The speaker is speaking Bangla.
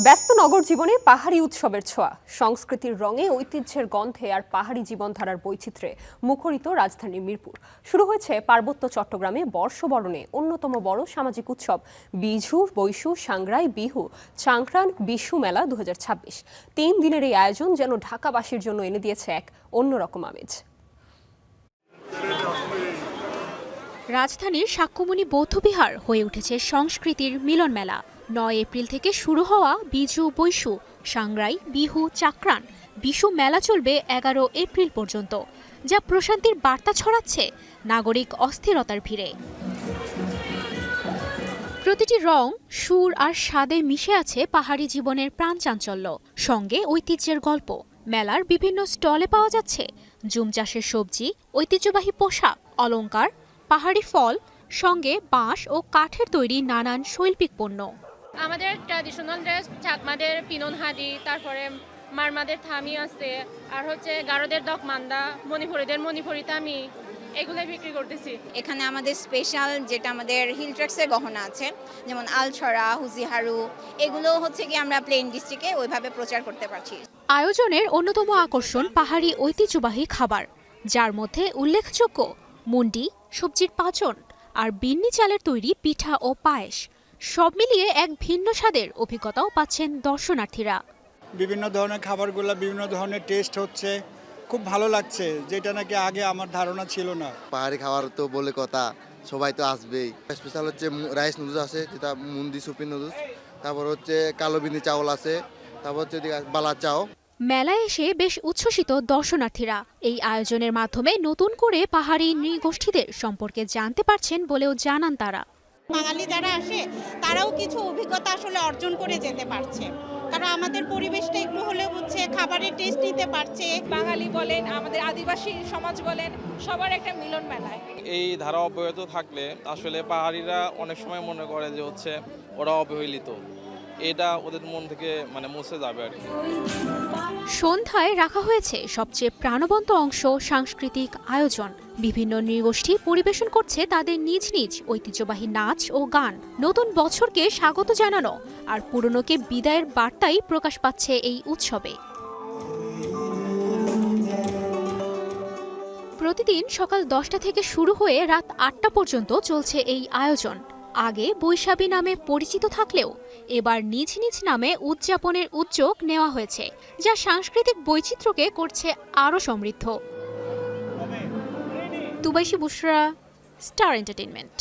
ব্যস্ত নগর জীবনে পাহাড়ি উৎসবের ছোঁয়া, সংস্কৃতির রঙে, ঐতিহ্যের গন্ধে আর পাহাড়ি জীবনধারার বৈচিত্র্যে মুখরিত রাজধানীর মিরপুর। শুরু হয়েছে পার্বত্য চট্টগ্রামে বর্ষবরণে অন্যতম বড় সামাজিক উৎসব বিঝু, বৈশু, সাংগ্রাই, বিহু, চাংক্রান বিশু মেলা 2026। 3 দিনের এই আয়োজন যেন ঢাকাবাসীর জন্য এনে দিয়েছে এক অন্যরকম আমেজ। রাজধানীর সাক্ষ্যমণি বৌদ্ধবিহার হয়ে উঠেছে সংস্কৃতির মিলন মেলা। 9 এপ্রিল থেকে শুরু হওয়া বিজু, বৈশু, সাংগ্রাই, বিহু, চাক্রান বিশু মেলা চলবে 11 এপ্রিল পর্যন্ত, যা প্রশান্তির বার্তা ছড়াচ্ছে নাগরিক অস্থিরতার ভিড়ে। প্রতিটি রং, সুর আর স্বাদে মিশে আছে পাহাড়ি জীবনের প্রাণচাঞ্চল্য, সঙ্গে ঐতিহ্যের গল্প। মেলার বিভিন্ন স্টলে পাওয়া যাচ্ছে জুম চাষের সবজি, ঐতিহ্যবাহী পোশাক, অলংকার, পাহাড়ি ফল, সঙ্গে বাঁশ ও কাঠের তৈরি নানান শৈল্পিক পণ্য। আমাদের ট্র্যাডিশনাল ড্রেস, চাকমাদের পিনন হাদি, তারপরে মারমাদের থামি আছে, আর হচ্ছে গারোদের দকমান্দা, মণিপুরীদের মণিপুরি থামি, এগুলোই বিক্রি করতেছি। এখানে আমাদের স্পেশাল যেটা আমাদের হিল ট্র্যাক্সের গহনা আছে, যেমন আলছড়া, হুজিহারু, এগুলো হচ্ছে কি আমরা প্লেন ডিস্ট্রিক্টে ওইভাবে প্রচার করতে পারছি। আয়োজনের অন্যতম আকর্ষণ পাহাড়ি ঐতিহ্যবাহী খাবার, যার মধ্যে উল্লেখযোগ্য মুন্ডি, সবজির পাচন আর বিন্নি চালের তৈরি পিঠা ও পায়েস। সব মিলিয়ে এক ভিন্ন স্বাদের অভিজ্ঞতাও পাচ্ছেন দর্শনার্থীরা। বিভিন্ন ধরনের খাবারগুলো বিভিন্ন ধরনের টেস্ট হচ্ছে, খুব ভালো লাগছে, যেটা নাকি আগে আমার ধারণা ছিল না। পাহাড়ি খাবার তো বলে কথা, সবাই তো আসবেই। স্পেশাল হচ্ছে রাইস নুডলস আছে, যেটা মুন্দি সুপি নুডলস, তারপর হচ্ছে কালো বিন্দি চাউল আছে, তারপর হচ্ছে বালা চাও। মেলায় এসে বেশ উচ্ছ্বসিত দর্শনার্থীরা। এই আয়োজনের মাধ্যমে নতুন করে পাহাড়ি নৃগোষ্ঠীদের সম্পর্কে জানতে পারছেন বলেও জানান তারা। বাঙালি যারা আসে তারাও কিছু অভিজ্ঞতা আসলে অর্জন করে যেতে পারছে, কারণ আমাদের পরিবেশটা একটু হলেও হচ্ছে খাবারের টেস্ট নিতে পারছে। বাঙালি বলেন, আমাদের আদিবাসী সমাজ বলেন, সবার একটা মিলন মেলায়। এই ধারা অব্যাহত থাকলে আসলে পাহাড়িরা অনেক সময় মনে করে যে হচ্ছে ওরা অবহেলিত, এটা ওদের মন থেকে মুছে যাবে আর কি। সন্ধ্যায় রাখা হয়েছে সবচেয়ে প্রাণবন্ত অংশ, সাংস্কৃতিক আয়োজন। বিভিন্ন নৃগোষ্ঠী পরিবেশন করছে তাদের নিজ নিজ ঐতিহ্যবাহী নাচ ও গান। নতুন বছরকে স্বাগত জানানো আর পুরনোকে বিদায়ের বার্তাই প্রকাশ পাচ্ছে এই উৎসবে। প্রতিদিন সকাল 10টা থেকে শুরু হয়ে রাত 8টা পর্যন্ত চলছে এই আয়োজন। আগে বৈশাখী নামে পরিচিত থাকলেও এবার নিজ নিজ নামে উদযাপনের উদ্যোগ নেওয়া হয়েছে, যা সাংস্কৃতিক বৈচিত্র্যকে করছে আরও সমৃদ্ধ। তুবাইশি বুশরা, স্টার এন্টারটেইনমেন্ট।